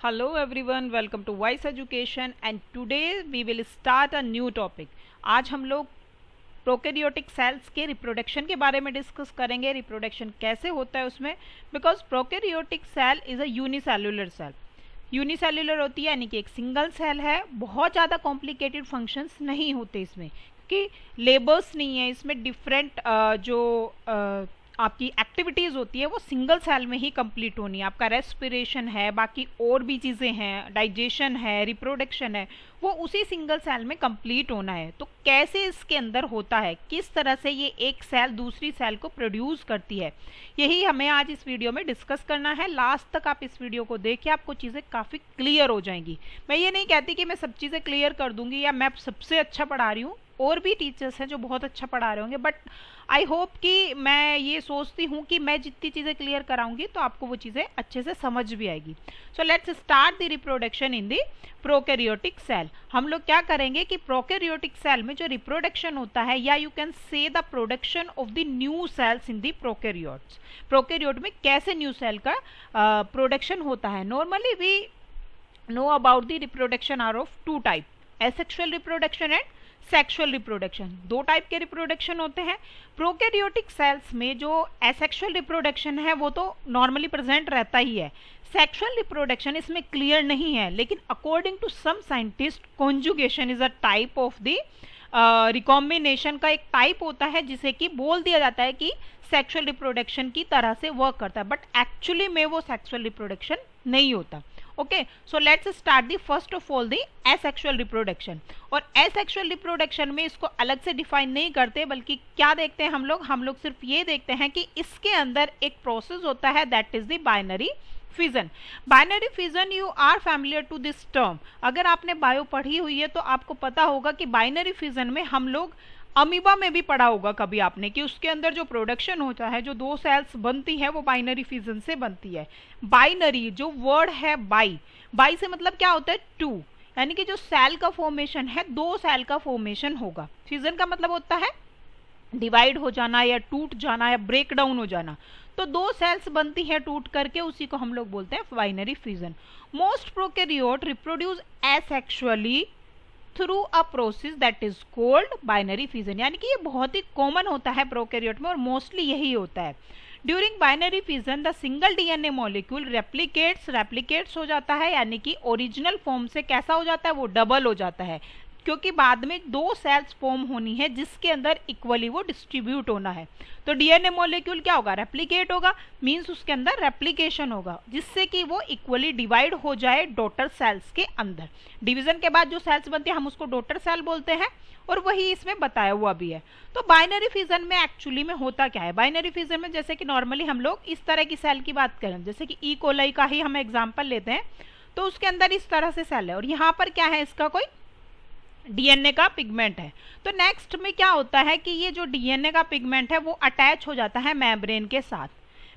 Hello everyone, welcome to Wise Education and today we will start a new topic. आज हम लोग prokaryotic cells के reproduction के बारे में डिस्कस करेंगे. रिप्रोडक्शन कैसे होता है उसमें, because prokaryotic cell is a unicellular cell. Unicellular होती है यानी कि एक सिंगल सेल है. बहुत ज़्यादा कॉम्प्लिकेटेड फंक्शंस नहीं होते इसमें, कि लेबर्स नहीं है इसमें. डिफरेंट आपकी एक्टिविटीज़ होती है वो सिंगल सेल में ही कंप्लीट होनी है. आपका रेस्पिरेशन है, बाकी और भी चीज़ें हैं, डाइजेशन है, रिप्रोडक्शन है, वो उसी सिंगल सेल में कंप्लीट होना है. तो कैसे इसके अंदर होता है, किस तरह से ये एक सेल दूसरी सेल को प्रोड्यूस करती है, यही हमें आज इस वीडियो में डिस्कस करना है. लास्ट तक आप इस वीडियो को देखिए, आपको चीज़ें काफ़ी क्लियर हो जाएंगी. मैं ये नहीं कहती कि मैं सब चीज़ें क्लियर कर दूंगी या मैं सबसे अच्छा पढ़ा रही हूँ. और भी टीचर्स हैं जो बहुत अच्छा पढ़ा रहे होंगे, बट आई होप कि मैं ये सोचती हूँ कि मैं जितनी चीज़ें क्लियर कराऊंगी तो आपको वो चीज़ें अच्छे से समझ भी आएगी. So let's start the reproduction in the prokaryotic cell. हम लोग क्या करेंगे कि प्रोकैरियोटिक सेल में जो रिप्रोडक्शन होता है, या you can say the production of the new cells in the prokaryotes. Prokaryote में कैसे न्यू सेल का प्रोडक्शन होता है. Normally we know about the reproduction are of two type, asexual reproduction and sexual reproduction. दो type के reproduction होते हैं. Prokaryotic cells में जो एसेक्सुअल रिप्रोडक्शन है वो तो नॉर्मली प्रेजेंट रहता ही है. सेक्सुअल रिप्रोडक्शन इसमें क्लियर नहीं है, लेकिन according to some scientist conjugation is a type of the recombination का एक टाइप होता है, जिसे कि बोल दिया जाता है कि सेक्सुअल रिप्रोडक्शन की तरह से वर्क करता है, बट एक्चुअली में वो सेक्सुअल रिप्रोडक्शन नहीं होता. Okay, so let's start the first of all the asexual reproduction. और एसेक्सुअल रिप्रोडक्शन में इसको अलग से डिफाइन नहीं करते, बल्कि क्या देखते हैं हम लोग सिर्फ ये देखते हैं कि इसके अंदर एक प्रोसेस होता है, that is the binary fission. Binary fission, you are familiar to this term. अगर आपने बायो पढ़ी हुई है तो आपको पता होगा कि बाइनरी फिजन में हम लोग अमीबा में भी पढ़ा होगा कभी आपने, कि उसके अंदर जो प्रोडक्शन होता है, जो दो सेल्स बनती है, वो बाइनरी फिजन से बनती है. बाइनरी जो वर्ड है, बाई से मतलब क्या होता है, टू, यानी कि जो सेल का फॉर्मेशन है, दो सेल का फॉर्मेशन होगा. फिजन का मतलब होता है डिवाइड हो जाना या टूट जाना या ब्रेक डाउन हो जाना. तो दो सेल्स बनती है टूट करके, उसी को हम लोग बोलते हैं binary fission. Most prokaryote reproduce asexually through a process that is called binary fission. यानी कि ये बहुत ही कॉमन होता है प्रोकैरियोट में, और मोस्टली यही होता है. During binary fission the single DNA molecule replicates हो जाता है, यानी कि ओरिजिनल फॉर्म से कैसा हो जाता है, वो डबल हो जाता है, क्योंकि बाद में दो सेल्स फॉर्म होनी है जिसके अंदर इक्वली वो डिस्ट्रीब्यूट होना है. तो डीएनए मॉलिक्यूल क्या होगा, रेप्लिकेट होगा, मींस उसके अंदर रेप्लिकेशन होगा, जिससे कि वो इक्वली डिवाइड हो जाए डॉटर सेल्स के अंदर. डिवीजन के बाद जो सेल्स बनते हैं हम उसको डॉटर सेल बोलते हैं, और वही इसमें बताया हुआ भी है. तो बाइनरी फिजन में एक्चुअली में होता क्या है. बाइनरी फिजन में जैसे कि नॉर्मली हम लोग इस तरह की सेल की बात करें, जैसे कि ई कोलाई का ही हम एग्जाम्पल लेते हैं, तो उसके अंदर इस तरह से सेल है, और यहाँ पर क्या है, इसका कोई डीएनए का पिगमेंट है. तो नेक्स्ट में क्या होता है कि ये जो डीएनए का पिगमेंट है वो अटैच हो जाता है मेम्ब्रेन के साथ.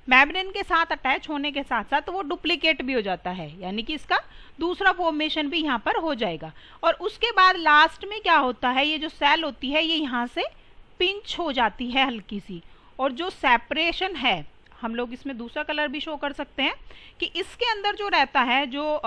मेम्ब्रेन के साथ अटैच होने के साथ साथ वो डुप्लीकेट भी हो जाता है, यानी कि इसका दूसरा फॉर्मेशन भी यहाँ पर हो जाएगा. और उसके बाद लास्ट में क्या होता है, ये जो सेल होती है ये यहाँ से पिंच हो जाती है हल्की सी, और जो सेपरेशन है, हम लोग इसमें दूसरा कलर भी शो कर सकते हैं, कि इसके अंदर जो रहता है, जो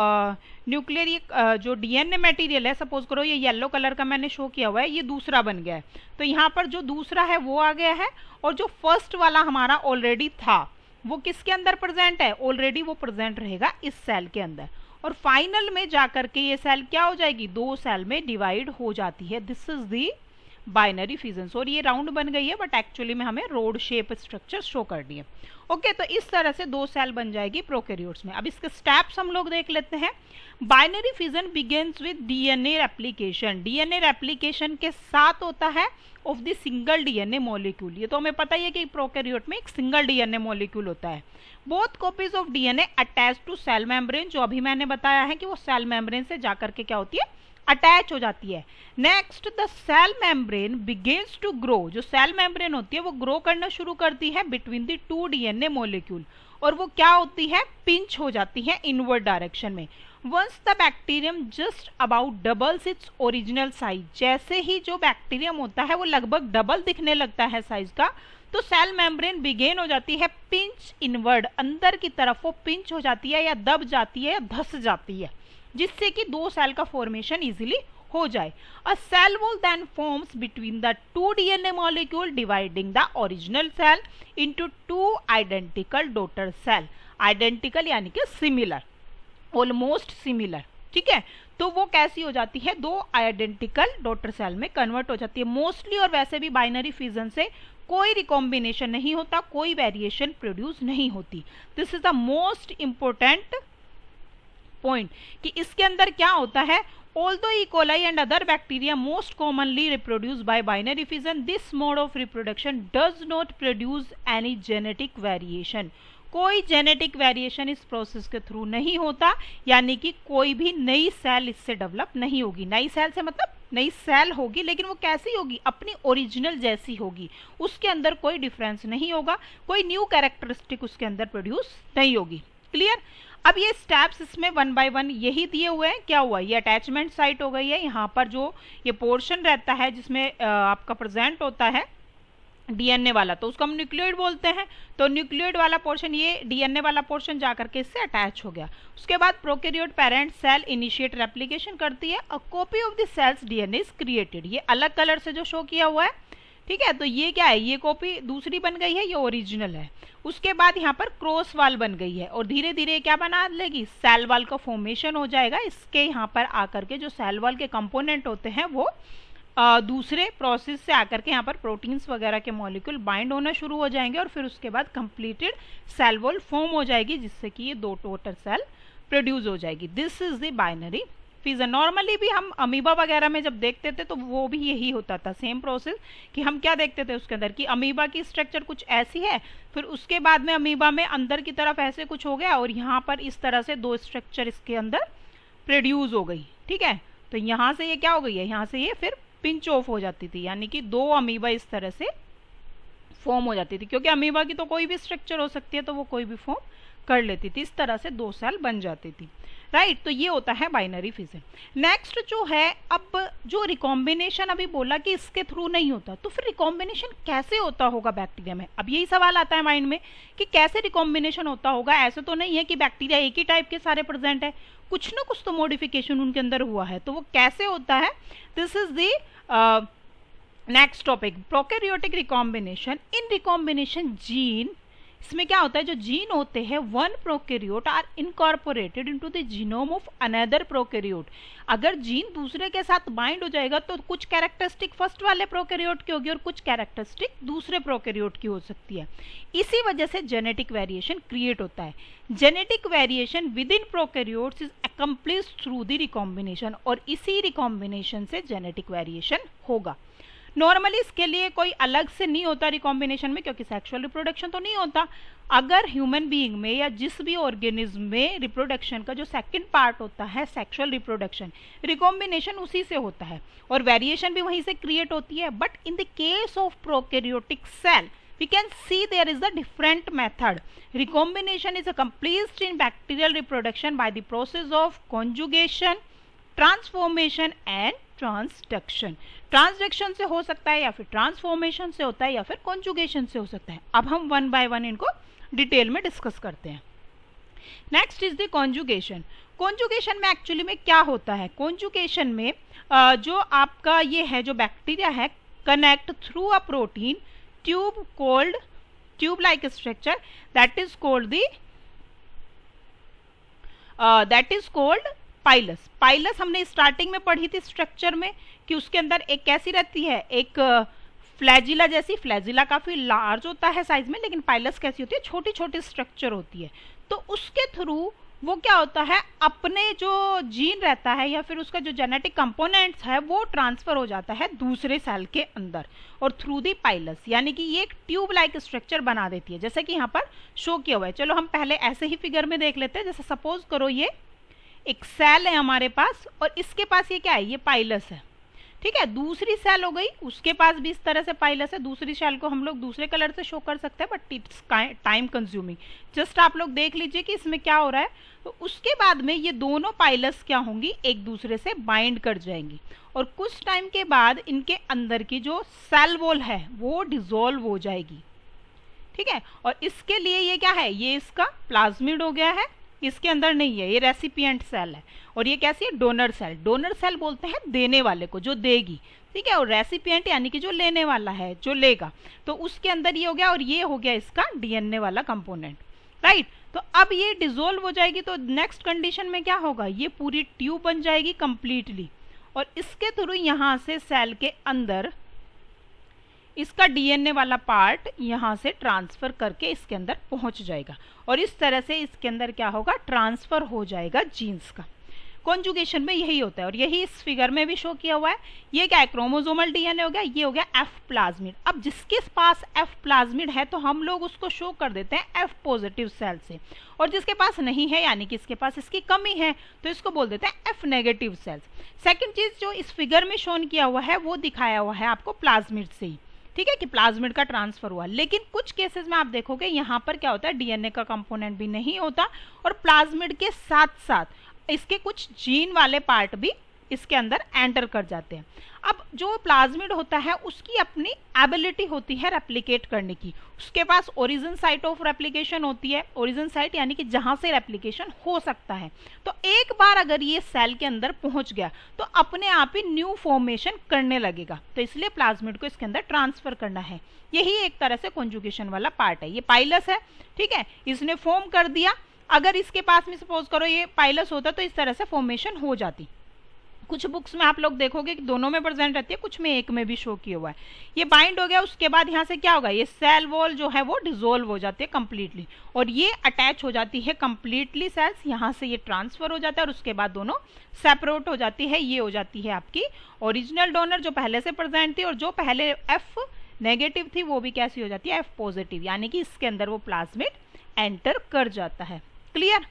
न्यूक्लियर जो डीएनए मटेरियल है, सपोज करो ये येलो कलर का मैंने शो किया हुआ है, ये दूसरा बन गया है. तो यहाँ पर जो दूसरा है वो आ गया है, और जो फर्स्ट वाला हमारा ऑलरेडी था वो किसके अंदर प्रेजेंट है, ऑलरेडी वो प्रेजेंट रहेगा इस सेल के अंदर. और फाइनल में जाकर के ये सेल क्या हो जाएगी, दो सेल में डिवाइड हो जाती है. This is the binary fission. और ये राउंड बन गई है, बट एक्चुअली में हमें रोड शेप स्ट्रक्चर शो करनी है. ओके, तो इस तरह से दो सेल बन जाएगी प्रोकैरियोट्स में. अब इसके स्टेप्स हम लोग देख लेते हैं. Binary fission begins with DNA replication. DNA replication के साथ होता है of the single DNA molecule. ये तो हमें पता ही है कि प्रोकैरियोट में एक सिंगल डीएनए मॉलिक्यूल होता है. Both copies of DNA attach to cell membrane, जो अभी मैंने बताया है कि वो सेल मेम्ब्रेन से जाकर के क्या होती है, अटैच हो जाती है. Next the cell membrane begins to grow. जो सेल मेम्ब्रेन होती है वो ग्रो करना शुरू करती है between the two DNA molecule, और वो क्या होती है, पिंच हो जाती है इनवर्ड डायरेक्शन में. Once the bacterium just about doubles its original size. जैसे ही जो बैक्टीरियम होता है वो लगभग डबल दिखने लगता है साइज का, तो सेल मेम्ब्रेन बिगेन हो जाती है पिंच इनवर्ड, अंदर की तरफ वो पिंच हो जाती है या दब जाती है या धस जाती है, जिससे कि दो सेल का फॉर्मेशन इजीली हो जाए। A cell wall then forms between the two DNA molecule dividing the original cell into two identical daughter cell. Identical यानी कि सिमिलर, ऑलमोस्ट सिमिलर, ठीक है। तो वो कैसी हो जाती है, दो आइडेंटिकल डॉटर सेल में कन्वर्ट हो जाती है मोस्टली। और वैसे भी बाइनरी फिजन से कोई रिकॉम्बिनेशन नहीं होता, कोई वेरिएशन प्रोड्यूस नहीं होती। This is the most important point कि इसके अंदर क्या होता है। Although E. coli and other bacteria most commonly reproduce by binary fission, this mode of reproduction does not produce any genetic variation. कोई जेनेटिक वेरिएशन इस प्रोसेस के through नहीं होता, यानी कि कोई भी नई सेल इससे डेवलप नहीं होगी। नई सेल से मतलब नई सेल होगी, लेकिन वो कैसी होगी, अपनी ओरिजिनल जैसी होगी, उसके अंदर कोई डिफरेंस नहीं होगा, कोई न्यू कैरेक्टरिस्टिक उसके अंदर प्रोड्यूस नहीं होगी। क्लियर। अब ये स्टेप्स इसमें वन बाय वन यही दिए हुए हैं। क्या हुआ, ये अटैचमेंट साइट हो गई है। यहाँ पर जो ये पोर्शन रहता है जिसमें आपका प्रेजेंट होता है डीएनए वाला, तो उसको हम न्यूक्लियोइड बोलते हैं। तो न्यूक्लियोइड वाला पोर्शन, ये डीएनए वाला पोर्शन जाकर के इससे अटैच हो गया। उसके बाद prokaryote parent cell initiate replication करती है। A copy of the cell's DNA is created. ये अलग कलर से जो शो किया हुआ है, ठीक है। तो ये क्या है, ये कॉपी दूसरी बन गई है, ये ओरिजिनल है। उसके बाद यहाँ पर क्रॉस वाल बन गई है और धीरे धीरे क्या बना लेगी, सेल वाल का फॉर्मेशन हो जाएगा। इसके यहाँ पर आकर के जो सेल वाल के कंपोनेंट होते हैं वो दूसरे प्रोसेस से आकर के यहाँ पर प्रोटीन्स वगैरह के मॉलिक्यूल बाइंड होना शुरू हो जाएंगे और फिर उसके बाद कंप्लीटेड सेल वॉल फॉर्म हो जाएगी, जिससे कि ये दो टोटल सेल प्रोड्यूस हो जाएगी। This is the binary fission. Normally भी हम अमीबा वगैरह में जब देखते थे तो वो भी यही होता था, सेम प्रोसेस, कि हम क्या देखते थे उसके अंदर कि अमीबा की स्ट्रक्चर कुछ ऐसी है, फिर उसके बाद में अमीबा में अंदर की तरफ ऐसे कुछ हो गया और यहाँ पर इस तरह से दो स्ट्रक्चर इसके अंदर प्रोड्यूस हो गई, ठीक है। तो यहाँ से ये क्या हो गई है, यहाँ से ये फिर पिंच ऑफ हो जाती थी, यानी कि दो अमीबा इस तरह से फॉर्म हो जाती थी, क्योंकि अमीबा की तो कोई भी स्ट्रक्चर हो सकती है तो वो कोई भी फॉर्म कर लेती थी। इस तरह से दो सेल बन जाती थी, राइट। तो ये होता है बाइनरी फिजन। नेक्स्ट जो है, अब जो रिकॉम्बिनेशन अभी बोला कि इसके थ्रू नहीं होता, तो फिर रिकॉम्बिनेशन कैसे होता होगा बैक्टीरिया में। अब यही सवाल आता है माइंड में कि कैसे रिकॉम्बिनेशन होता होगा। ऐसे तो नहीं है कि बैक्टीरिया एक ही टाइप के सारे प्रेजेंट है, कुछ ना कुछ तो मॉडिफिकेशन उनके अंदर हुआ है, तो वो कैसे होता है। This is the next topic, prokaryotic recombination. In recombination gene, इसमें क्या होता है, जो जीन होते हैं one prokaryote are incorporated into the genome of another prokaryote. अगर जीन दूसरे के साथ बाइंड हो जाएगा तो कुछ कैरेक्टरिस्टिक फर्स्ट वाले प्रोकैरियोट की होगी और कुछ कैरेक्टरिस्टिक दूसरे प्रोकैरियोट की हो सकती है। इसी वजह से जेनेटिक वेरिएशन क्रिएट होता है। Genetic variation with in prokaryotes is accomplished through the recombination, और इसी रिकॉम्बिनेशन से जेनेटिक वेरिएशन होगा। नॉर्मली इसके लिए कोई अलग से नहीं होता रिकॉम्बिनेशन में, क्योंकि सेक्सुअल रिप्रोडक्शन तो नहीं होता। अगर ह्यूमन बीइंग में या जिस भी ऑर्गेनिज्म में रिप्रोडक्शन का जो सेकंड पार्ट होता है सेक्सुअल रिप्रोडक्शन, रिकॉम्बिनेशन उसी से होता है और वेरिएशन भी वहीं से क्रिएट होती है। But in the case of prokaryotic cell we can see there is a different method. Recombination is accomplished in bacterial reproduction by the process of conjugation, transformation and transduction. Transduction से हो सकता है या फिर transformation से होता है या फिर कॉन्जुगेशन से हो सकता है। अब हम वन बाय वन इनको डिटेल में डिस्कस करते हैं। Next is the conjugation. Conjugation में एक्चुअली में क्या होता है, कॉन्जुगेशन में जो आपका ये है जो बैक्टीरिया है connect through a protein tube called tube like structure that is called pilus. Pilus हमने स्टार्टिंग में पढ़ी थी स्ट्रक्चर में कि उसके अंदर एक कैसी रहती है, एक फ्लैजिला जैसी। फ्लैजिला काफी लार्ज होता है साइज में, लेकिन पाइलस कैसी होती है, छोटी छोटी स्ट्रक्चर होती है। तो उसके थ्रू वो क्या होता है, अपने जो जीन रहता है या फिर उसका जो जेनेटिक कंपोनेंट्स है वो ट्रांसफर हो जाता है दूसरे सेल के अंदर और थ्रू दी पाइलस, यानी कि ये एक ट्यूब लाइक स्ट्रक्चर बना देती है, जैसे कि यहाँ पर शो किया हुआ है। चलो हम पहले ऐसे ही फिगर में देख लेते हैं। जैसे सपोज करो ये एक सेल है हमारे पास और इसके पास ये क्या है, ये पाइलस है, ठीक है। दूसरी सेल हो गई, उसके पास भी इस तरह से पाइलस है। दूसरी सेल को हम लोग दूसरे कलर से शो कर सकते हैं, but it's time consuming. Just आप लोग देख लीजिए कि इसमें क्या हो रहा है। तो उसके बाद में ये दोनों पाइलस क्या होंगी, एक दूसरे से बाइंड कर जाएंगी और कुछ टाइम के बाद इनके अंदर की जो सेल वॉल है वो डिसॉल्व हो जाएगी, ठीक है। और इसके लिए ये क्या है, ये इसका प्लाज्मिड हो गया है, इसके अंदर नहीं है, ये रेसिपिएंट सेल है। और ये कैसी है, डोनर सेल। डोनर सेल बोलते हैं देने वाले को, जो देगी, ठीक है। और रेसिपिएंट यानी कि जो लेने वाला है, जो लेगा, तो उसके अंदर ये हो गया। और ये हो गया इसका डीएनए वाला कंपोनेंट, राइट। तो अब ये डिसोल्व हो जाएगी, तो नेक्स्ट कंडीशन में क्या होगा, ये पूरी ट्यूब बन जाएगी कंप्लीटली। और इसके थ्रू यहां से सेल के अंदर इसका डीएनए वाला पार्ट यहां से ट्रांसफर करके इसके अंदर पहुंच जाएगा। और इस तरह से इसके अंदर क्या होगा, ट्रांसफर हो जाएगा जीन्स का। कॉन्जुगेशन में यही होता है और यही इस फिगर में भी शो किया हुआ है। ये क्या है, क्रोमोसोमल डीएनए हो गया, ये हो गया एफ प्लाज्मिड। अब जिसके पास एफ प्लाज्मिड है तो हम लोग उसको शो कर देते हैं एफ पॉजिटिव सेल से, और जिसके पास नहीं है यानी कि इसके पास इसकी कमी है तो इसको बोल देते हैं एफ नेगेटिव सेल्स। सेकेंड चीज जो इस फिगर में शोन किया हुआ है वो दिखाया हुआ है आपको प्लाज्मिड से ही, ठीक है, कि प्लाज्मिड का ट्रांसफर हुआ। लेकिन कुछ केसेस में आप देखोगे यहाँ पर क्या होता है, डीएनए का कंपोनेंट भी नहीं होता और प्लाज्मिड के साथ साथ इसके कुछ जीन वाले पार्ट भी इसके अंदर एंटर कर जाते हैं। अब जो प्लाज्मिड होता है उसकी अपनी एबिलिटी होती है रेप्लिकेट करने की, उसके पास ओरिजिन साइट ऑफ रेप्लिकेशन होती है। ओरिजिन साइट यानी कि जहां से रेप्लिकेशन हो सकता है। तो एक बार अगर ये सेल के अंदर पहुंच गया तो अपने आप ही न्यू फॉर्मेशन करने लगेगा, तो इसलिए प्लाज्मिड को इसके अंदर ट्रांसफर करना है। यही एक तरह से कॉन्जुगेशन वाला पार्ट है। ये पाइलस है, ठीक है, इसने फॉर्म कर दिया। अगर इसके पास में सपोज करो ये पाइलस होता तो इस तरह से फॉर्मेशन हो जाती। कुछ बुक्स में आप लोग देखोगे कि दोनों में प्रेजेंट रहती है, कुछ में एक में भी शो किया हुआ है। ये बाइंड हो गया, उसके बाद यहाँ से क्या होगा, ये सेल वॉल जो है वो डिसोल्व हो जाती है कंप्लीटली और ये अटैच हो जाती है कंप्लीटली सेल्स। यहाँ से ये ट्रांसफर हो जाता है और उसके बाद दोनों सेपरेट हो जाती है। ये हो जाती है आपकी ओरिजिनल डोनर जो पहले से प्रेजेंट थी, और जो पहले एफ नेगेटिव थी वो भी कैसी हो जाती है, एफ पॉजिटिव, यानी कि इसके अंदर वो प्लाज्मिड एंटर कर जाता है। क्लियर।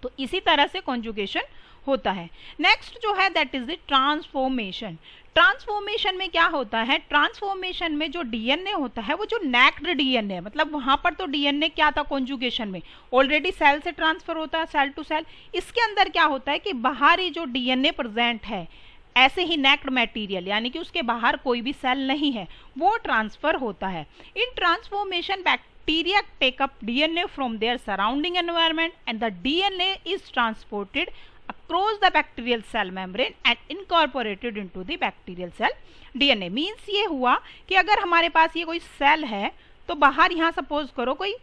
तो इसी तरह से कॉन्जुगेशन होता है। नेक्स्ट जो है that is the transformation. Transformation में क्या होता है, ट्रांसफॉर्मेशन में जो डीएनए होता है वो जो नेक्ड डीएनए है, मतलब वहां पर तो डीएनए क्या था कॉन्जुगेशन में, ऑलरेडी सेल से ट्रांसफर होता है सेल टू सेल। इसके अंदर क्या होता है कि बाहरी जो डीएनए प्रेजेंट है, ऐसे ही नेक्ड मटेरियल यानी कि उसके बाहर कोई भी सेल नहीं है, वो ट्रांसफर होता है। इन transformation bacteria take up DNA from their surrounding environment and the DNA is transported across the bacterial cell membrane and incorporated into the bacterial cell DNA। Means ये हुआ कि अगर हमारे पास ये कोई सेल है तो बाहर यहाँ सपोज करो कोई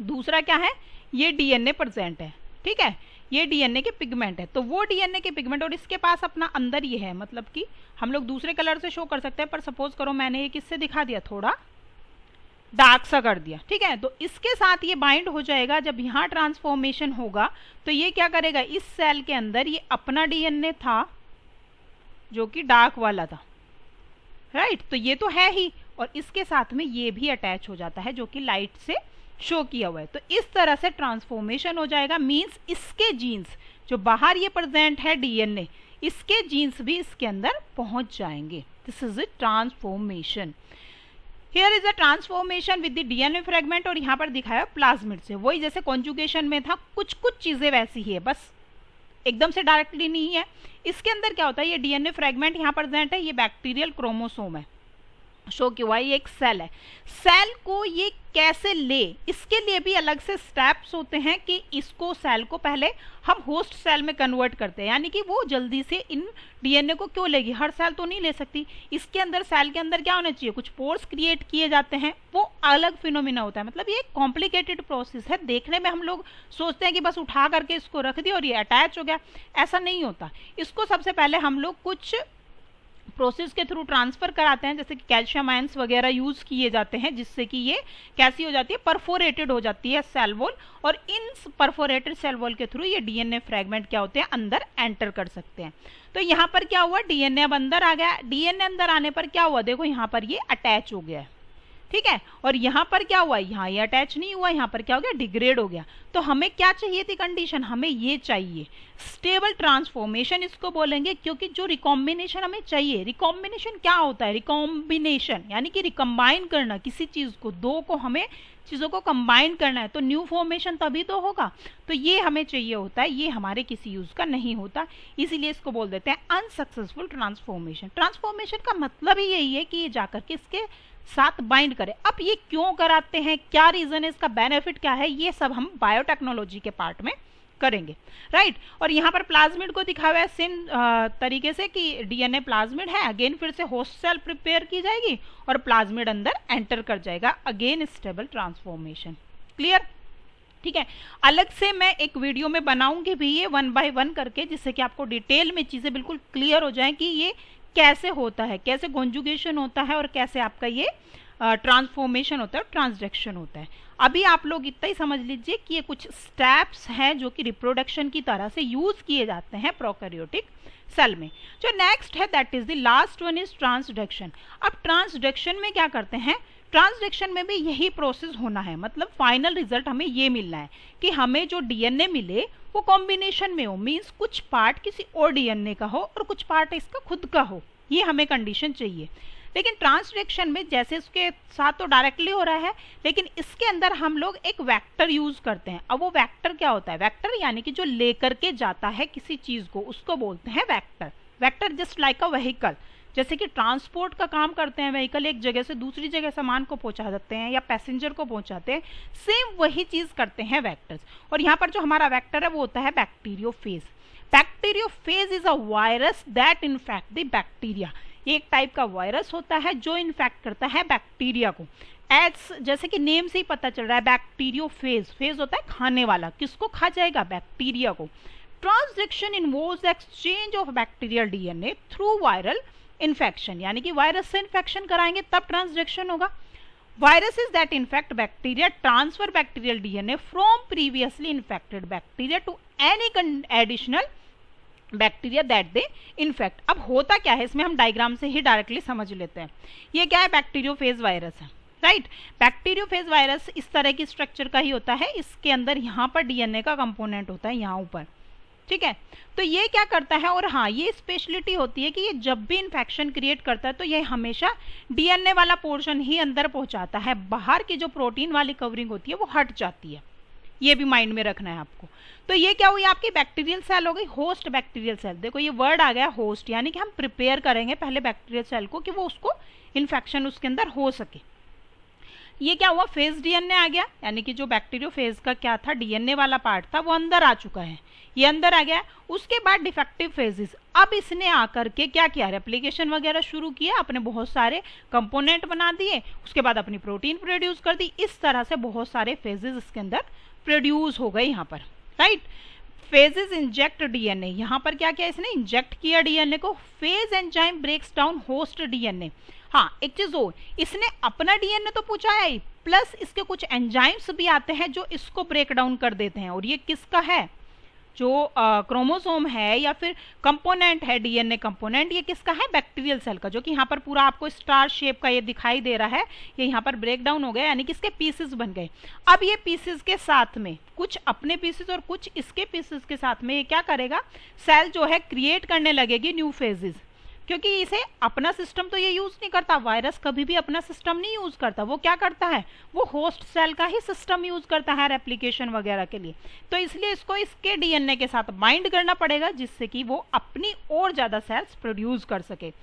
दूसरा क्या है, ये डीएनए प्रेजेंट है, ठीक है, ये डीएनए के पिगमेंट है। तो वो डीएनए के पिगमेंट और इसके पास अपना अंदर ये है, मतलब कि हम लोग दूसरे कलर से शो कर सकते हैं, पर सपोज करो मैंने ये किससे दिखा दिया, थोड़ा डार्क सा कर दिया, ठीक है। तो इसके साथ ये बाइंड हो जाएगा। जब यहाँ ट्रांसफॉर्मेशन होगा तो ये क्या करेगा, इस सेल के अंदर ये अपना डीएनए था जो कि डार्क वाला था, राइट, तो ये तो है ही, और इसके साथ में ये भी अटैच हो जाता है जो कि लाइट से शो किया हुआ है। तो इस तरह से ट्रांसफॉर्मेशन हो जाएगा। मींस इसके जीन्स जो बाहर ये प्रेजेंट है डीएनए, इसके जीन्स भी इसके अंदर पहुंच जाएंगे। This is a transformation. Here is a transformation with the DNA fragment, और यहाँ पर दिखाया प्लाज्मिड से, वही जैसे कॉन्जुगेशन में था, कुछ कुछ चीजें वैसी ही है, बस एकदम से डायरेक्टली नहीं है। इसके अंदर क्या होता है, ये डीएनए फ्रेगमेंट यहाँ प्रेजेंट है, ये बैक्टीरियल क्रोमोसोम है, शो किया हुआ, ये एक सेल है। सेल को ये कैसे ले, इसके लिए भी अलग से स्टेप्स होते हैं कि इसको सेल को पहले हम होस्ट सेल में कन्वर्ट करते हैं, यानी कि वो जल्दी से इन डीएनए को क्यों लेगी, हर सेल तो नहीं ले सकती। इसके अंदर सेल के अंदर क्या होना चाहिए, कुछ पोर्स क्रिएट किए जाते हैं, वो अलग फिनोमिना होता है। मतलब ये कॉम्प्लिकेटेड प्रोसेस है, देखने में हम लोग सोचते हैं कि बस उठा करके इसको रख दिया और ये अटैच हो गया, ऐसा नहीं होता। इसको सबसे पहले हम लोग कुछ प्रोसेस के थ्रू ट्रांसफर कराते हैं, जैसे कि कैल्शियम आयंस वगैरह यूज किए जाते हैं, जिससे कि ये कैसी हो जाती है, परफोरेटेड हो जाती है सेल वॉल, और इन परफोरेटेड सेल वॉल के थ्रू ये डीएनए फ्रेगमेंट क्या होते हैं, अंदर एंटर कर सकते हैं। तो यहाँ पर क्या हुआ, डीएनए अब अंदर आ गया। डीएनए अंदर आने पर क्या हुआ, देखो यहाँ पर ये अटैच हो गया है, ठीक है, और यहाँ पर क्या हुआ, यहाँ ये अटैच नहीं हुआ, यहाँ पर क्या हो गया, डिग्रेड हो गया। तो हमें क्या चाहिए थी कंडीशन, हमें ये चाहिए स्टेबल ट्रांसफॉर्मेशन इसको बोलेंगे, क्योंकि जो रिकॉम्बिनेशन हमें चाहिए, रिकॉम्बिनेशन क्या होता है, रिकॉम्बिनेशन यानी कि रिकम्बाइन करना किसी चीज को, दो को हमें चीजों को कंबाइन करना है, तो न्यू फॉर्मेशन तभी तो होगा। तो ये हमें चाहिए होता है, ये हमारे किसी यूज का नहीं होता, इसीलिए इसको बोल देते हैं अनसक्सेसफुल ट्रांसफॉर्मेशन। ट्रांसफॉर्मेशन का मतलब ही यही है कि ये जाकर के इसके साथ बाइंड करे। अब ये क्यों कराते हैं, क्या रीजन है, इसका बेनिफिट क्या है, ये सब हम बायोटेक्नोलॉजी के पार्ट में करेंगे, राइट। और यहाँ पर प्लाज्मिड को दिखा हुआ है सेम तरीके से कि डीएनए प्लाज्मिड है, अगेन फिर से होस्ट सेल प्रिपेयर की जाएगी और प्लाज्मिड अंदर एंटर कर जाएगा, अगेन स्टेबल ट्रांसफॉर्मेशन। क्लियर, ठीक है। अलग से मैं एक वीडियो में बनाऊंगी भी ये 1 बाय 1 करके, जिससे कि आपको डिटेल में चीजें बिल्कुल क्लियर हो जाएं कि ये कैसे होता है, कैसे कॉन्जुगेशन होता है और कैसे आपका ये ट्रांसफॉर्मेशन होता है और ट्रांसडक्शन होता है। अभी आप लोग इतना ही समझ लीजिए कि ये कुछ स्टेप्स हैं जो कि रिप्रोडक्शन की तरह से यूज किए जाते हैं प्रोकैरियोटिक सेल में। जो नेक्स्ट है that is the last one is transduction. अब ट्रांसडक्शन में क्या करते हैं, ट्रांसडक्शन में भी यही प्रोसेस होना है, मतलब फाइनल रिजल्ट हमें ये मिलना है कि हमें जो डीएनए मिले वो कॉम्बिनेशन में हो, मींस कुछ पार्ट किसी और डीएनए का हो और कुछ पार्ट इसका खुद का हो, ये हमें कंडीशन चाहिए। लेकिन ट्रांसडक्शन में जैसे उसके साथ तो डायरेक्टली हो रहा है, लेकिन इसके अंदर हम लोग एक वेक्टर यूज करते हैं। अब वो वेक्टर क्या होता है, वेक्टर यानी कि जो लेकर के जाता है किसी चीज को, उसको बोलते हैं vector. Vector just like a vehicle, जैसे कि ट्रांसपोर्ट का काम करते हैं व्हीकल, एक जगह से दूसरी जगह सामान को पहुंचा देते हैं या पैसेंजर को पहुंचाते हैं, सेम वही चीज करते हैं वेक्टर्स। और यहाँ पर जो हमारा वेक्टर है वो होता है bacteriophage. Bacteriophage is a virus that infect the bacteria. ये एक टाइप का वायरस होता है जो इन्फेक्ट करता है बैक्टीरिया को। एड्स जैसे कि नेम से ही पता चल रहा है, बैक्टीरियोफेज, फेज होता है खाने वाला, किसको खा जाएगा, बैक्टीरिया को। Transduction involves exchange of bacterial DNA through viral infection, यानी कि वायरस से इन्फेक्शन कराएंगे तब ट्रांसडक्शन होगा। Viruses that infect bacteria transfer bacterial DNA from previously infected bacteria to any additional bacteria that they infect। अब होता क्या है इसमें, हम डायग्राम से ही डायरेक्टली समझ लेते हैं। ये क्या है, बैक्टीरियोफेज वायरस है, राइट। बैक्टीरियोफेज वायरस इस तरह की स्ट्रक्चर का ही होता है, इसके अंदर यहाँ पर डीएनए का कंपोनेंट होता है यहाँ ऊपर, ठीक है। तो ये क्या करता है, और हाँ ये स्पेशलिटी होती है कि ये जब भी इन्फेक्शन क्रिएट करता है तो ये हमेशा डीएनए वाला पोर्शन ही अंदर पहुंचाता है, बाहर की जो प्रोटीन वाली कवरिंग होती है वो हट जाती है, ये भी माइंड में रखना है आपको। तो ये क्या हुई, आपकी बैक्टीरियल सेल हो गई, होस्ट बैक्टीरियल सेल। देखो ये वर्ड आ गया होस्ट, यानी कि हम प्रिपेयर करेंगे पहले बैक्टीरियल सेल को कि वो उसको इन्फेक्शन उसके अंदर हो सके। ये क्या हुआ, फेज डीएनए आ गया, यानी कि जो बैक्टीरियोफेज का क्या था डीएनए वाला पार्ट था वो अंदर आ चुका है, ये अंदर आ गया। उसके बाद डिफेक्टिव फेजेस, अब इसने आकर के क्या किया, रेप्लिकेशन वगैरह शुरू किया, अपने बहुत सारे कंपोनेंट बना दिए, उसके बाद अपनी प्रोटीन प्रोड्यूस कर दी। इस तरह से बहुत सारे फेजेस इसके अंदर प्रोड्यूस हो गए यहाँ पर, राइट। फेजेस इंजेक्ट डीएनए, यहाँ पर क्या किया इसने, इंजेक्ट किया डीएनए को। Phage enzyme breaks down host DNA. हाँ एक चीज और, इसने अपना डीएनए तो पहुंचाया ही, प्लस इसके कुछ एंजाइम्स भी आते हैं जो इसको ब्रेक डाउन कर देते हैं। और ये किसका है, जो क्रोमोसोम है या फिर कंपोनेंट है, डीएनए कंपोनेंट, ये किसका है, बैक्टीरियल सेल का, जो कि यहाँ पर पूरा आपको स्टार शेप का ये दिखाई दे रहा है। ये यहाँ पर ब्रेक डाउन हो गया, यानी कि इसके पीसेस बन गए। अब ये पीसेस के साथ में कुछ अपने पीसेस और कुछ इसके पीसेस के साथ में ये क्या करेगा, सेल जो है क्रिएट करने लगेगी न्यू फेजेस, क्योंकि इसे अपना सिस्टम तो ये यूज नहीं करता। वायरस कभी भी अपना सिस्टम नहीं यूज करता, वो क्या करता है, वो होस्ट सेल का ही सिस्टम यूज करता है रेप्लिकेशन वगैरह के लिए। तो इसलिए इसको इसके डीएनए के साथ बाइंड करना पड़ेगा, जिससे कि वो अपनी और ज्यादा सेल्स प्रोड्यूस कर सके।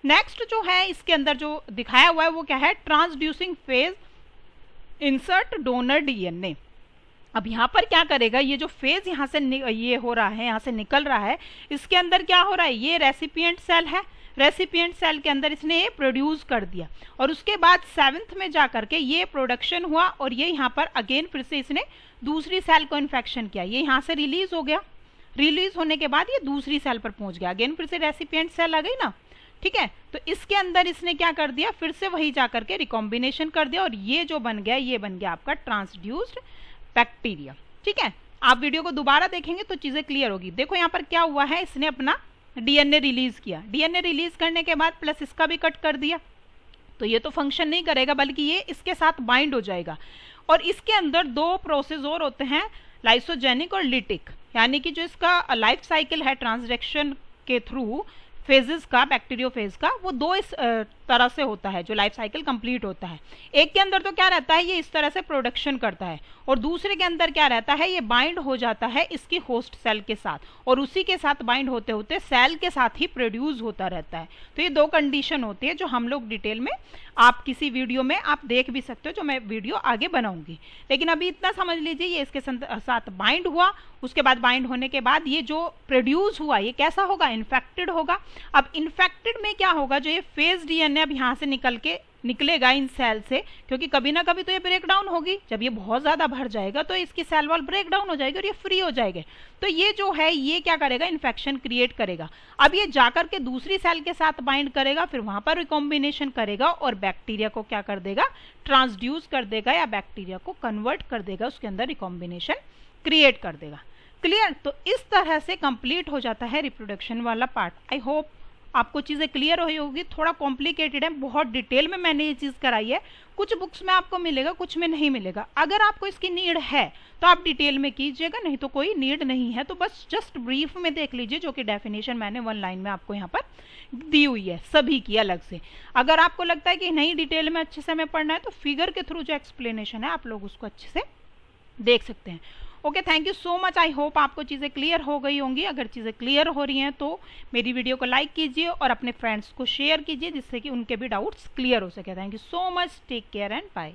नेक्स्ट जो है इसके अंदर जो दिखाया हुआ है वो क्या है, transducing phase insert donor DNA. अब यहाँ पर क्या करेगा, ये जो फेज यहाँ से ये हो रहा है, यहाँ से निकल रहा है, इसके अंदर क्या हो रहा है, ये रेसिपिएंट सेल है, रेसिपिएंट सेल के अंदर इसने ये प्रोड्यूस कर दिया। और उसके बाद 7th में जा करके ये प्रोडक्शन हुआ और ये यहाँ पर अगेन फिर से इसने दूसरी सेल को इन्फेक्शन किया, ये यहाँ से रिलीज हो गया। रिलीज होने के बाद ये दूसरी सेल पर पहुंच गया, अगेन फिर से रेसिपिएंट सेल आ गई ना, ठीक है। तो इसके अंदर इसने क्या कर दिया, फिर से वही जा करके रिकॉम्बिनेशन कर दिया और ये जो बन गया, ये बन गया आपका ट्रांसड्यूस्ड बैक्टीरिया, ठीक है। आप वीडियो को दोबारा देखेंगे तो चीजें क्लियर होगी। देखो यहाँ पर क्या हुआ है, इसने अपना डीएनए रिलीज किया, डीएनए रिलीज करने के बाद प्लस इसका भी कट कर दिया, तो ये तो फंक्शन नहीं करेगा बल्कि ये इसके साथ बाइंड हो जाएगा। और इसके अंदर दो प्रोसेस और होते हैं, लाइसोजेनिक और लिटिक, यानी कि जो इसका लाइफ साइकिल है ट्रांसडक्शन के थ्रू फेजेस का, बैक्टीरियोफेज का, वो दो इस तरह से होता है, जो लाइफ साइकिल कंप्लीट होता है। एक के अंदर तो क्या रहता है, ये इस तरह से प्रोडक्शन करता है, और दूसरे के अंदर क्या रहता है, ये बाइंड हो जाता है इसकी होस्ट सेल के साथ, और उसी के साथ बाइंड होते होते सेल के साथ ही प्रोड्यूस होता रहता है। तो ये दो कंडीशन होती है जो हम लोग डिटेल में आप किसी वीडियो में आप देख भी सकते हो, जो मैं वीडियो आगे बनाऊंगी। लेकिन अभी इतना समझ लीजिए, ये इसके साथ बाइंड हुआ, उसके बाद बाइंड होने के बाद ये जो प्रोड्यूस हुआ ये कैसा होगा, इन्फेक्टेड होगा। अब इन्फेक्टेड में क्या होगा, जो ये फेज डीएनए अब यहाँ से निकलेगा इन सेल से, क्योंकि कभी ना कभी तो ये ब्रेक डाउन होगी। जब ये बहुत ज्यादा भर जाएगा तो इसकी सेल वॉल ब्रेक डाउन हो जाएगी और ये फ्री हो जाएंगे। तो ये जो है ये क्या करेगा, इन्फेक्शन क्रिएट करेगा। अब ये जाकर के दूसरी सेल के साथ बाइंड करेगा, फिर वहां पर रिकॉम्बिनेशन करेगा और बैक्टीरिया को क्या कर देगा, ट्रांसड्यूस कर देगा या बैक्टीरिया को कन्वर्ट कर देगा, उसके अंदर रिकॉम्बिनेशन क्रिएट कर देगा। क्लियर? तो इस तरह से कंप्लीट हो जाता है रिप्रोडक्शन वाला पार्ट। आई होप आपको चीज़ें क्लियर हुई होगी। थोड़ा कॉम्प्लिकेटेड है, बहुत डिटेल में मैंने ये चीज़ कराई है। कुछ बुक्स में आपको मिलेगा, कुछ में नहीं मिलेगा। अगर आपको इसकी नीड है तो आप डिटेल में कीजिएगा, नहीं तो कोई नीड नहीं है तो बस जस्ट ब्रीफ में देख लीजिए, जो कि डेफिनेशन मैंने 1 लाइन में आपको यहाँ पर दी हुई है सभी की अलग से। अगर आपको लगता है कि नहीं डिटेल में अच्छे से हमें पढ़ना है तो फिगर के थ्रू जो एक्सप्लेनेशन है आप लोग उसको अच्छे से देख सकते हैं। Okay, thank you so much. I hope आपको चीज़ें क्लियर हो गई होंगी। अगर चीज़ें क्लियर हो रही हैं तो मेरी वीडियो को लाइक कीजिए और अपने फ्रेंड्स को शेयर कीजिए, जिससे कि उनके भी डाउट्स क्लियर हो सके। Thank you so much, take care and bye.